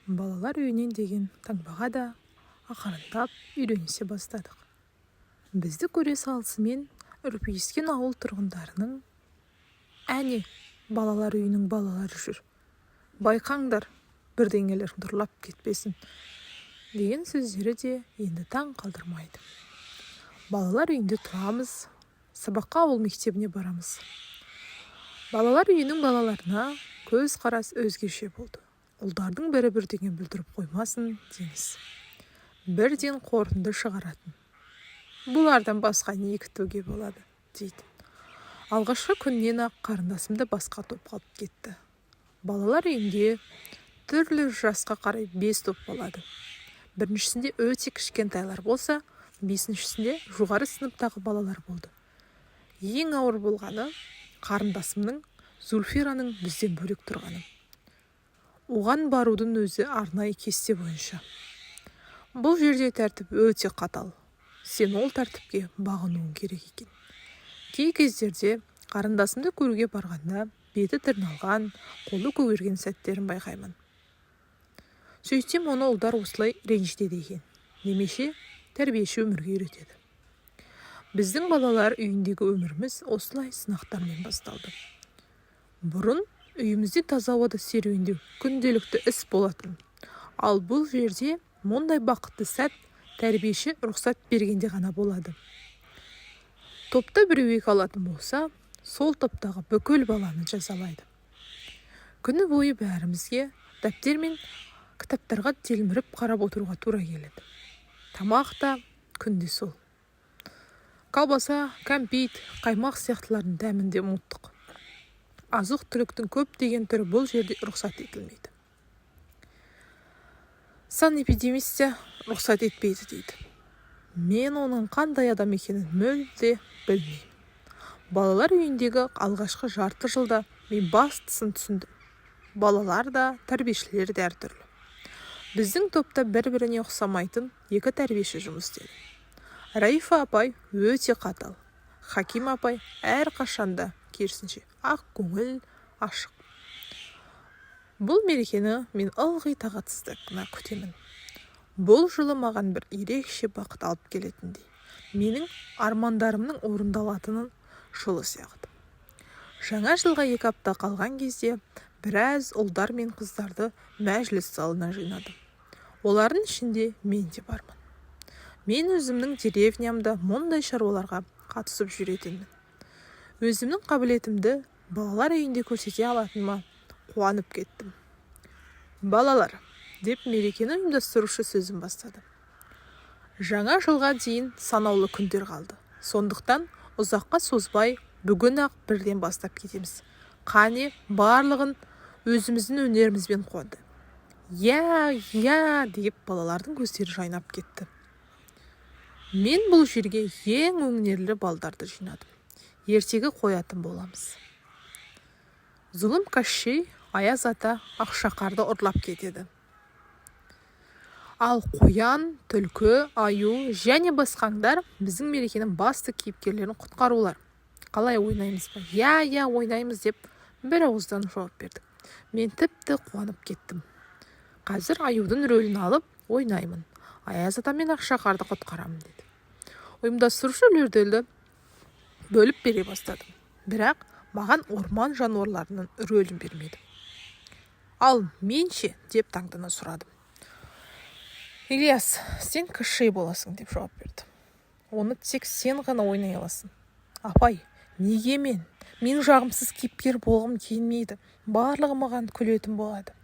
Балалар үйінен деген таңбаға да ақырындап үйренісе бастадық. Бізді көре салысымен үрпейіскен ауыл тұрғындарының әне балалар үйінің балалары жүр. Байқаңдар, бірдеңелер дұрлап кетпесін деген сөздері де енді таң қалдырмайды. Балалар үйінде тұрамыз, сабаққа ауыл мектебіне барамыз. Балалар үйінің балаларына көз қарас өзгеше болды. Ұлдардың бірі бірдеңе бүлдіріп қоймасын деңіз. Бірден қорытынды шығаратын. Бұлардан басқа не күтуге болады дейді. Алғашқы күннен ақ қарындасымды басқа топ қалып кетті. Балалар үйінде түрлі жасқа қарай 5 топ болады. Біріншісінде өте кішкентайлар болса, 5-шісінде жоғары сыныптағы балалар болды. Ең ауыр болғаны қарындасымның Зульфираның бізден бөлек тұрғаны. Оған барудың өзі арнайы кесте бойынша. Бұл жерде тәртіп өте қатал. Сен ол тәртіпке бағынуың керек екен. Кей кездерде қарындасымды көруге барғанда беті тырналған, қолы көгерген сәттерін байқаймын. Сөйтсем оны ұлдар осылай ренжітеді екен. Немесе тәрбиеші өмірге үйретеді. Біздің балалар үйіндегі өміріміз осылай сынақтармен басталды. Бұрын үйімізде таза ауада серуендеу күнделікті іс болатын. Ал бұл жерде мұндай бақытты сәт тәрбиеші рұқсат бергенде ғана болады. Топта біреу алатын болса, сол топтағы бүкіл баланы жазалайды. Күні бойы бәрімізге дәптер мен кітаптарға телміріп қарап отыруға тура келеді. Тамақ та күнде сол. Колбаса, кәмпит, қаймақ сияқтылардың дәмінде ұмыттық. Азық түліктің көп деген түрі бұл жерде рұқсат етілмейді. Санэпидемия рұқсат етпейді дейді. Мен оның қандай адам екенін мүлде білмеймін. Балалар үйіндегі алғашқы жарты жылда мен бастысын түсіндім. Балалар да, тәрбиешілер де әртүрлі. Біздің топта бір-біріне ұқсамайтын 2 тәрбиеші жұмыс істеді. Раифа апай өте қатал. Хаким апай әр қашанда керісінше ақ көңіл, ашық. Бұл мерекені мен ылғи тағатсыздықпен күтемін. Бұл жылы маған бір ерекше бақыт алып келетіндей. Менің армандарымның орындалатынын жылы сияқты. Жаңа жылға 2 апта қалған кезде біраз ұлдар мен қыздарды мәжіліс залына жинадым. Олардың ішінде мен де бармын. Мен өзімнің деревнямда мұндай шаруаларға қатысып жүретінмін. Өзімнің қабілетімді балалар үйінде көрсете алатыныма қуанып кеттім. Балалар, деп мерекені ұйымдастырушы сөзін бастады. Жаңа жылға дейін санаулы күндер қалды. Сондықтан ұзаққа созбай бүгін ақ бірден бастап кетеміз. Қане барлығын өзіміздің өнерімізбен қуанды. Я, деп балалардың көздері жайнап кетті. Мен бұл жерге ең өнерлі балдарды жинадым. Ертегі қоятын боламыз. Зұлым Кащей Аяз ата Ақшақарды ұрлап кетеді. Ал қоян, түлкі, аю және басқаңдар біздің мерекенің басты кейіпкерлерін құтқарулар. Қалай ойнаймыз ба? Я, ойнаймыз деп бір ауыздан жауап бердік. Мен тіпті қуанып кеттім. Қазір аюдың рөлін алып ойнаймын. Аяз ата мен Ақшақарды құтқарамын деді. Ұйымдастырушы рөлдерді бөліп бере бастадым. Бірақ маған орман жануарларының рөлін бермеді. Ал менше деп таңдана сұрадым. Ильяс, сен Кащей боласың деп жауап берді. Оны тек сен ғана ойнай аласың. Апай, неге мен? Мен жағымсыз кейіпкер болғым келмейді. Барлығы маған күлетін болады.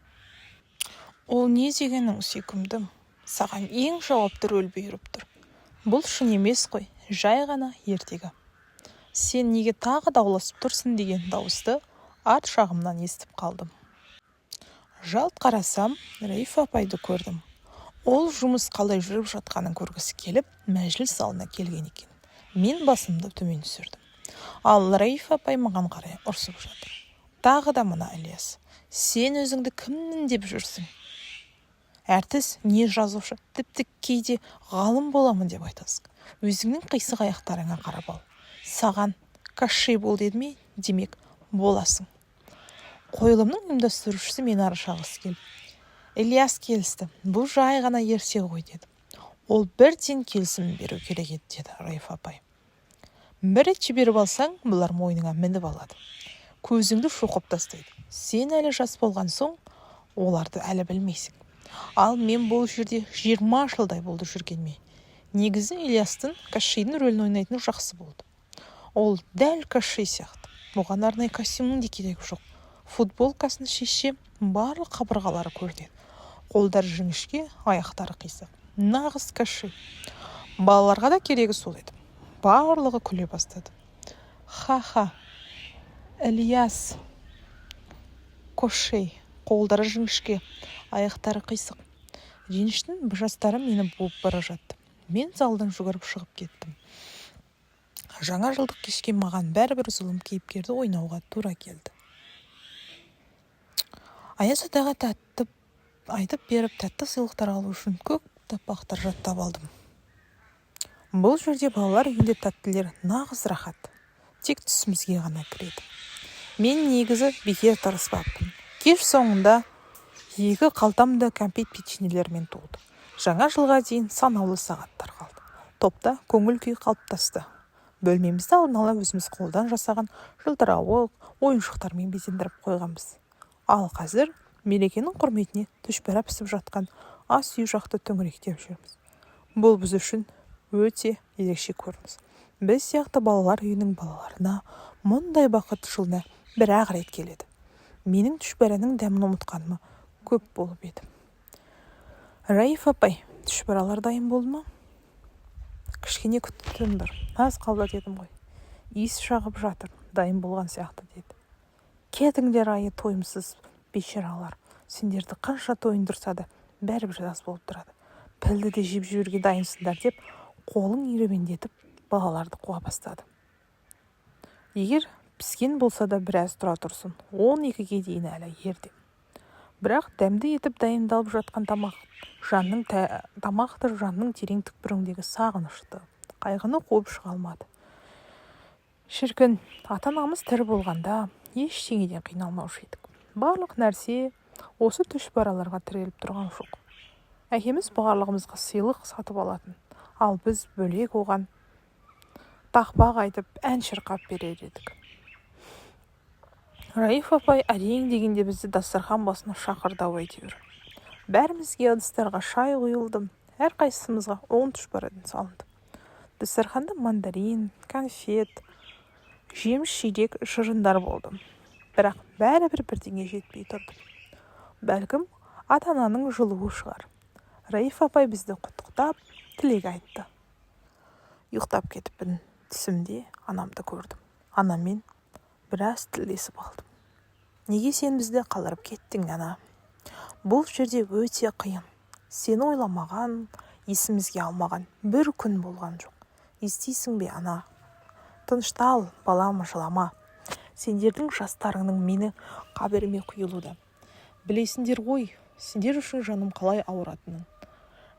Ол не дегенің сүйкімдім? Саған ең жауапты рөл бұйырып тұр. Бұл шын емес қой, жай ғана ертегі. Сен неге тағы дауласып тұрсың деген дауысты арт жағымнан естіп қалдым. Жалт қарасам, Раифа апайды көрдім. Ол жұмыс қалай жүріп жатқанын көргісі келіп, мәжіліс залына келген екен. Мен басымды төмен түсірдім. Ал Раифа апай маған қарай ұрсып жатыр. Тағы да мына Ильяс, сен өзіңді кімнің деп жүрсің? Әртіс, не жазушы, тіпті кейде ғалым боламын деп айтасың. Өзіңнің қисық аяқтарыңа қарап ал. Саған Кащей бол деді ме, демек боласың. Қойылымның ұйымдастырушысы мені арашағысы келіп. Ильяс келісті. Бұл жай ғана ерсе ғой деді. Ол бірден келісім беру керек еді деді Раиф апай. Бір рет жіберіп алсаң, бұлар мойныңа мініп алады. Көзіңді шоқып тастайды. Сен әлі жас болған соң, оларды әлі білмейсің. Ал мен бұл жерде 20 жылдай болды жүргенме. Негізі Ильястың Кощейдің рөлін ойнайтыны жақсы болды. Ол дәл Кощей сияқты. Оған арнайы костюмнің де керегі жоқ. Футболкасын шешсе, барлық қабырғалары көрінеді. Қолдары жіңішке, аяқтары қисық. Нағыз Кощей. Балаларға да керегі сол еді. Барлығы күле бастады. Ха-ха, Ильяс, Кощей, қолдары жіңішке, аяқтары қисық. Реніштің жастары мені буып бара жатты. Мен залдан жүгіріп шығып кеттім. Жаңа жылдық кешке маған бәрібір зұлым кейіпкерді ойнауға тура келді. Аяз атаға айтып беріп тәтті сыйлықтар алу үшін көп таппақтар жаттап алдым. Бұл жерде балалар үйінде тәттілер нағыз рахат. Тек түсімізге ғана кіреді. Мен негізі бекер тырыспаппын. Кеш соңында 2 қалтамда кәмпит печеньелермен толды. Жаңа жылға дейін санаулы сағаттар қалды. Топта көңіл күй қалыптасты. Бөлмемізді алдын ала өзіміз қолдан жасаған жылтырауық, ойыншықтармен безендіріп қойғанбыз. Ал қазір мерекенің құрметіне түшпәрә пісіп жатқан ас үй жақты төңіректеп жүрміз. Бұл біз үшін өте ерекше көрініс. Біз сияқты балалар үйінің балаларына мұндай бақыт жылына бір-ақ рет келеді. Менің түшпәрәнің дәмін ұмытқаныма көп болып еді. Раиф апай, түшпәралар дайын болды ма? Кішкене күттім бір. Аз қалды дедім ғой. Иіс шағып жатыр, дайын болған сияқты деді. Кетіңдер айы тойымсыз бейшаралар. Сендерді қанша тойындырса да бәрібір аз болып тұрады. Пілді де жеп жіберге дайынсыңдар деп, қолын еребендетіп балаларды қуа бастады. Егер піскен болса да біраз тұра тұрсын, 12-ге дейін әлі ерде. Бірақ дәмді етіп дайындалып жатқан тамақты жанның терең түкпіріндегі сағынышты, қайғыны қуып шыға алмады. Шіркін, ата-анамыз тірі болғанда ештеңеден қиналмаушы едік. Барлық нәрсе осы түшпәраларға тіреліп тұрған жоқ. Әкеміз барлығымызға сыйлық сатып алатын, ал біз бөлек оған тақпақ айтып ән шырқап берер едік. Раиф апай әрең дегенде бізді дастархан басына шақырды әйтеуір. Бәрімізге ыдыстарға шай құйылды, әрқайсымызға 10 түшпәрадан салынды. Дастарханда мандарин, конфет, жеміс-жидек шырындар болды. Бірақ бәрібір бірдеңе жетпей тұрды. Бәлкім, ата-ананың жылуы шығар. Раиф апай бізді құттықтап, тілек айтты. Ұйықтап кетіппін. Түсімде анамды көрдім. Анаммен біраз тілдесіп алдым. Неге сен бізді қалдырып кеттің, ана? Бұл жерде өте қиын. Сені ойламаған, есімізге алмаған бір күн болған жоқ. Естисің бе, ана? Тыныштал, балам, жылама. Сендердің жастарыңның мені қабіріме құйылуда. Білесіңдер ғой, сендер үшін жаным қалай ауыратынын.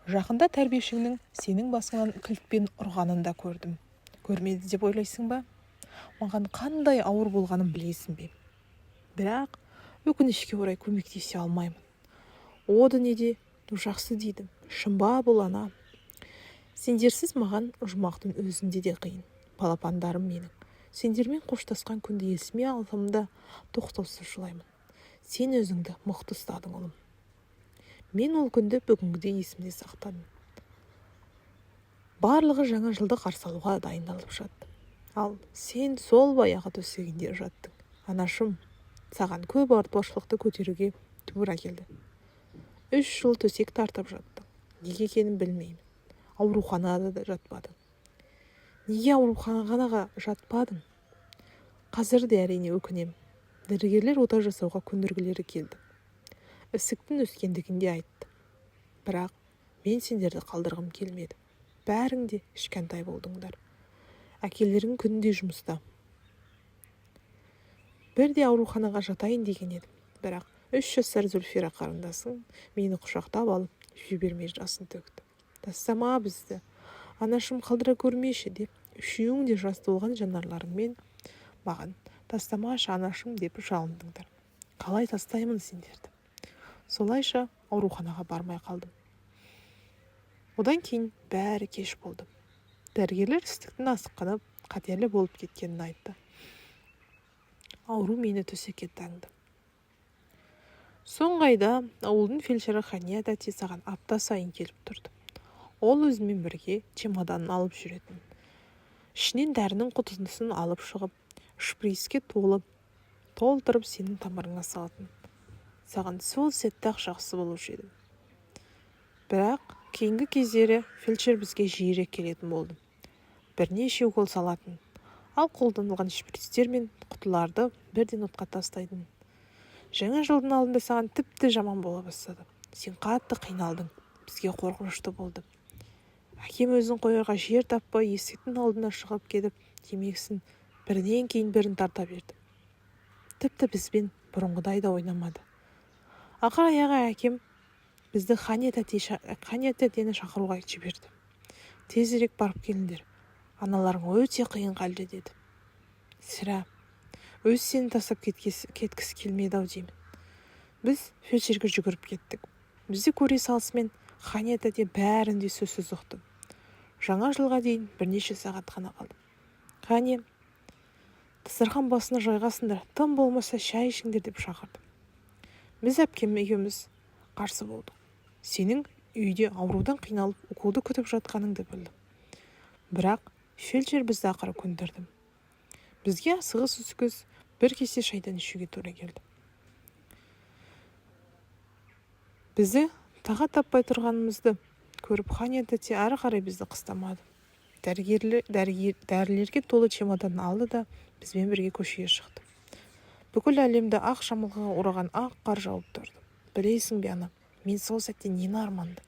Жақында тәрбиешіңнің сенің басыңнан кілтпен ұрғанын да көрдім. Көрмеді деп ойлайсың ба? Маған қандай ауыр болғанын білесің бе? Бірақ өкінішке орай көмектесе алмаймын. Оды неде жақсы дейді. Шынба бұл, ана. Сендерсіз маған жұмақтың өзінде де қиын. Балапандарым менің. Сендермен қоштасқан күнді есіме алсам тоқтаусыз жылаймын. Сен өзіңді мықты ұстадың, ұлым. Мен ол күнді бүгінгіде есімде сақтадым. Барлығы жаңа жылды қарсы алуға дайындалып жатты. Ал сен сол баяғы төсегінде жаттың. Анашым, саған көп артықшылықты көтеруге тура келді. 3 жыл төсек тартып жаттың. Неге екенін білмеймін. Ауруханада да жатпадың. Неге ауруханаға жатпадың? Қазір де әрине өкінем. Дәрігерлер ота жасауға көндіргілері келді. Ісіктің өскендігінде айтты. Бірақ мен сендерді қалдырғым келмеді. Бәрің де кішкентай болдыңдар. Әкелерің күнде жұмыста. Бірде ауруханаға жатайын деген едім. Бірақ 3 жасар Зүлфира қарындасың мені құшақтап алып, жібермей жасын төкті. Тастама бізді, анашым қалдыра көрмеші деп, үшеуің де жас толған жанарларыңмен маған тастамашы анашым деп жалындыңдар. Қалай тастаймын сендерді? Солайша ауруханаға бармай қалдым. Одан кейін бәрі кеш болды. Дәрігерлер істіктің асқынып, қатерлі болып кеткенін айтты. Ауру мені төсекке таңды. Соңғы айда ауылдың фельдшері Хания тәте саған апта сайын келіп тұрды. Ол өзімен бірге чемоданын алып жүретін. Ішінен дәрінің құтысын алып шығып, шприцке толтырып сенің тамырыңа салатын. Саған сол сәтте-ақ жақсы болушы еді. Бірақ кейінгі кездері фельдшер бізге жиірек келетін болды. Бірнеше укол салатын, ал қолданылған шприцтер мен құтыларды бірден отқа тастайтын. Жаңа жылдың алдында саған тіпті жаман бола бастады. Сен қатты қиналдың, бізге қорқынышты болды. Әкем өзін қоярға жер таппай есіктің алдына шығып кетіп, темекісін бірден кейін бірін тарта берді. Тіпті бізбен бұрынғыдай да ойнамады. Ақыр аяғы әкем бізді Хания тәтені шақыруға жіберді. Тезірек барып келіңдер, аналарың өте қиын халде деді. Сірә, өз сені тастап кеткісі келмеді-ау деймін. Біз фельдшерге жүгіріп кеттік. Бізді көре салысымен Хания тәте бәрінде сөзсіз ұқты. Жаңа жылға дейін бірнеше сағат қана қалды. Хания, дастархан басына жайғасыңдар, тым болмаса шай ішіңдер деп шақырды. Біз әпкем екеуміз қарсы болдық. Сенің үйде аурудан қиналып, уколды күтіп жатқаныңды білдім. Бірақ фельдшер бізді ақыры көндірді. Бізге асығыс үскіз бір кесе шайдан ішуге тура келді. Бізді таға таппай тұрғанымызды көріп Хания тәте ары қарай бізді қыстамады. Дәрілерге толы чемоданын алды да бізбен бірге көшеге шықты. Бүкіл әлемді ақ жамылғыға ораған ақ қар жауып тұрды. Білесің бе, ана, мен сол сәтте нені армандым?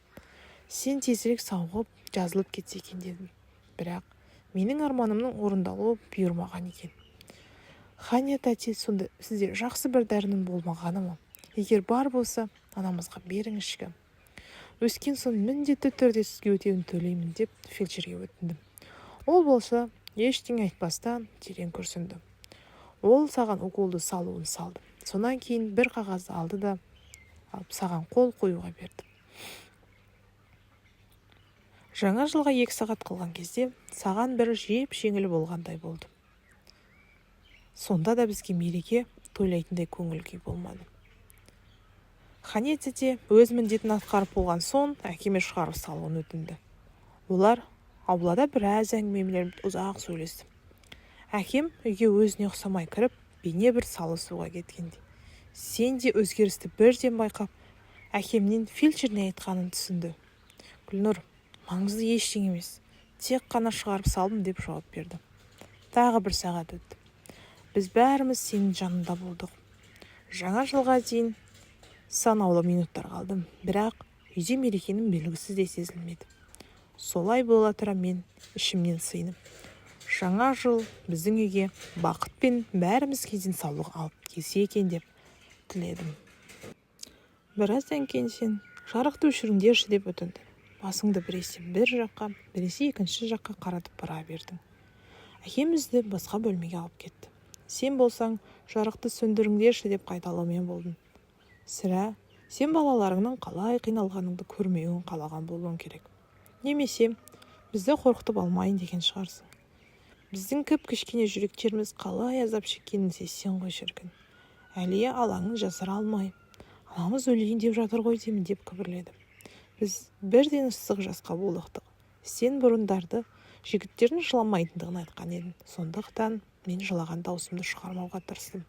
Сен тезірек сауығып, жазылып кетсе екен дедім. Бірақ менің арманымның орындалуы бұйырмаған екен. Хания тәте, сонда сізде жақсы бір дәрінің болмағаны ма? Егер бар болса, анамызға беріңізші. Өскен соң міндетті түрде сізге өтеуін төлеймін деп фельдшерге өтіндім. Ол болса, ештеңе айтпастан терең күрсінді. Ол саған уколды салуын салды. Сонан кейін бір қағазды алды да алып саған қол қоюға берді. Жаңа жылға 2 сағат қалған кезде саған бір жеп-жеңіл болғандай болды. Сонда да бізге мереке тойлайтындай көңіл-күй болмады. Хания тәте өз міндетін атқарып болған соң әкеме шығарып салуын өтінді. Олар аулада біраз әңгімелер ұзақ сөйлесті. Әкем үйге өзіне ұқсамай кіріп, бейне бір салысуға кеткенде. Сен де өзгерісті бірден байқап, әкемнен фельдшеріне айтқанын түсінді. Гүлнұр, маңызды ештеңе емес, тек қана шығарып салдым деп жауап берді. Тағы 1 сағат өтті. Біз бәріміз сенің жанында болдық. Жаңа жылға дейін санаулы минуттар қалдым, бірақ үйде мерекенің белгісі де сезілмеді. Солай бола тұра мен ішімнен сыйынып, жаңа жыл біздің үйге бақыт пен бәрімізге денсаулық алып келсе екен деп тіледім. Біраздан кейін сен жарықты өшіріңдерші деп өтінді. Басыңды біресе бір жаққа, біресе екінші жаққа қаратып бара бердің. Әкемізді басқа бөлмеге алып кетті. Сен болсаң, жарықты сөндіріңдерші деп қайталаумен болдың. Сірә, сен балаларыңның қалай қиналғаныңды көрмеуін қалаған болуың керек. Немесе бізді қорқытып алмайын деген шығарсың. Біздің кіп-кішкене жүректеріміз қалай азап шеккенін сезсең ғой шіркін. Әлия алаңын жасыра алмай, анамыз өлейін деп жатыр ғой деймін деп күбірледі. Біз бірден ыстық жасқа булықтық. Сен бұрындарды жігіттердің жыламайтындығын айтқан едің. Сондықтан мен жылаған даусымды шығармауға тырыстым.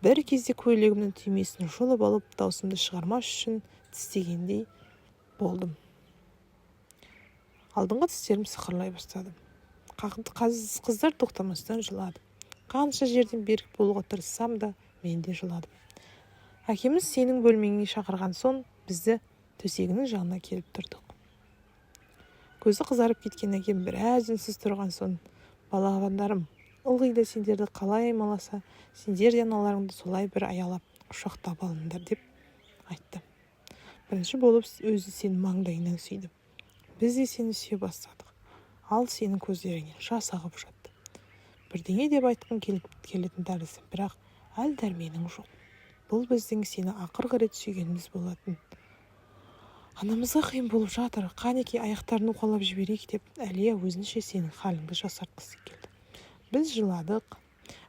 Бір кезде көйлегімнің түймесін жұлып алып, даусымды шығармас үшін тістегендей болдым. Алдыңғы тістерім сықырлай бастады. Қыздар тоқтамастан жылады. Қанша жерден берік болуға тырыссам да, мен де жыладым. Әкеміз сенің бөлмеңе шақырған соң бізді төсегінің жанына келіп тұрдық. Көзі қызарып кеткен әкем біраз үнсіз тұрған соң, балағандарым, ылғи да сендерді қалай аймаласа, сендер де аналарыңды солай бір аялап, құшақтап алыңдар деп айтты. Бірінші болып өзі сенің маңдайыңнан сүйді. Біз де сені сүйе бастадық. Ал сенің көздеріңнен жас ағып жатты. Бірдеңе деп айтқым келетін тәрізді, бірақ әл дәрменің жоқ. бұл біздің сені ақырғы рет сүйгеніміз болатын. Анамызға қиын болып жатыр, қанеки аяқтарын уқалап жіберейік деп, Әлия өзінше сенің халіңді жасартқысы келді. Біз жыладық,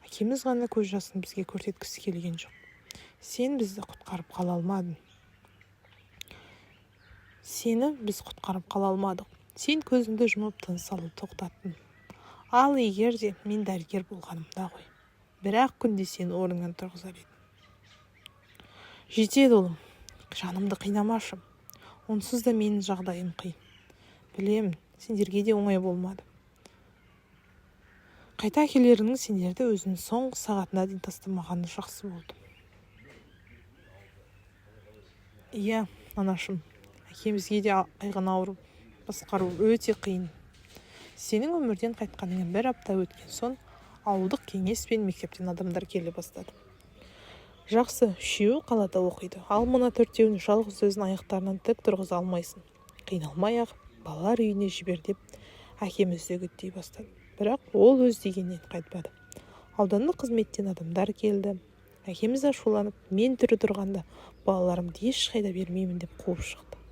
әкеміз ғана көз жасын бізге көрсеткісі келген жоқ. Сен бізді құтқарып қала алмадың. Сені біз құтқарып қала алмадық. Сен көзіңді жұмып тыныс алуды тоқтаттың. Ал егер де мен дәрігер болғанымда ғой, бір-ақ күнде сені орныңнан тұрғызар едім. Жетеді ұлым, жанымды қинамашы. Онсыз да менің жағдайым қиын. Білемін, сендерге де оңай болмады. Қайта әкелерінің сендерді өзінің соңғы сағатына дейін тастамағаны жақсы болды. Иә, анашым, әкемізге де айғын ауырып басқару өте қиын. Сенің өмірден қайтқаныңа 1 апта өткен соң ауылдық кеңес пен мектептен адамдар келе бастады. Жақсы, 3-еуі қалада оқиды. Ал мына 4-еуін жалғыз өзін аяқтарынан тік тұрғыза алмайсың. Қиналмай-ақ балалар үйіне жібер деп әкеміз де үгіттей бастады. Бірақ ол өз дегеннен қайтпады. Аудандық қызметтен адамдар келді. Әкеміз ашуланып, мен тірі тұрғанда балаларымды ешқайда бермеймін деп қуып шықты.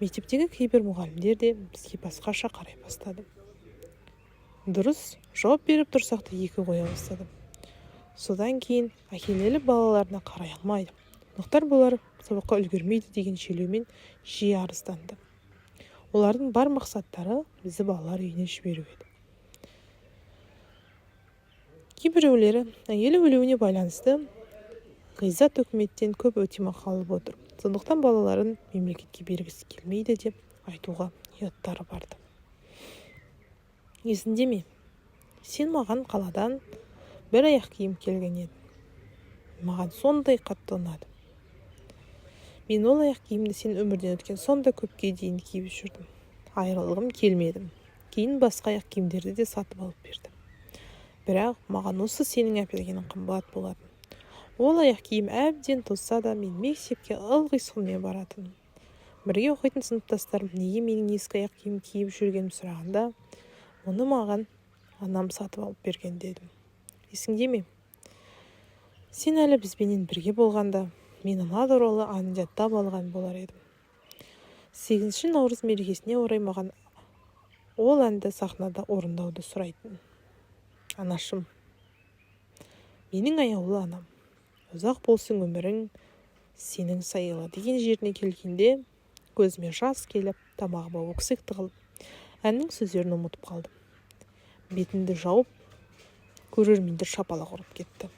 Мектептегі кейбір мұғалімдер де бізге басқаша қарай бастады. Дұрыс, жауап беріп тұрсақ та екі қоя бастады. Содан кейін әкелері балаларына қарай алмайды. Мұқтар болар сабаққа үлгермейді деген шелеумен жиі арызданды. Олардың бар мақсаттары бізді балалар үйіне жіберу еді. Кейбіреулері әйелі өлуіне байланысты ғизат үкіметтен көп өтемақы алып отыр. Сондықтан балаларын мемлекетке бергісі келмейді деп айтуға ұяттары барды. Есіңде ме? Сен маған қаладан 1 аяқ киім келген еді. Маған сондай қатты ұнады. Мен ол аяқ киімді сен өмірден өткен сонда көпке дейін киіп жүрдім. Айырылғым келмедім. Кейін басқа аяқ киімдерді де сатып алып бердім. Бірақ маған осы сенің әпергенің қымбат болатын. Ол аяқ киім әбден тозса да мен мектепке ылғи сонымен баратынмын. Бірге оқитын сыныптастарым неге менің ескі аяқ киім киіп жүргенім сұрағанда, оны маған анам сатып алып берген дедім. Есіңде ме? Сен әлі бізбенен бірге болғанда, мен ана туралы ән жаттап алған болар едім. 8 наурыз мерекесіне орай маған ол әнді сахнада орындауды сұрайтын. Анашым, менің аяулы анам, ұзақ болсын өмірің, сенің сайылы деген жеріне келгенде, көзіме жас келіп, тамағыма өксік тығылып, әннің сөздерін ұмытып қалдым. Бетімді жауып, көрерменді шапалақ ұрып кетті.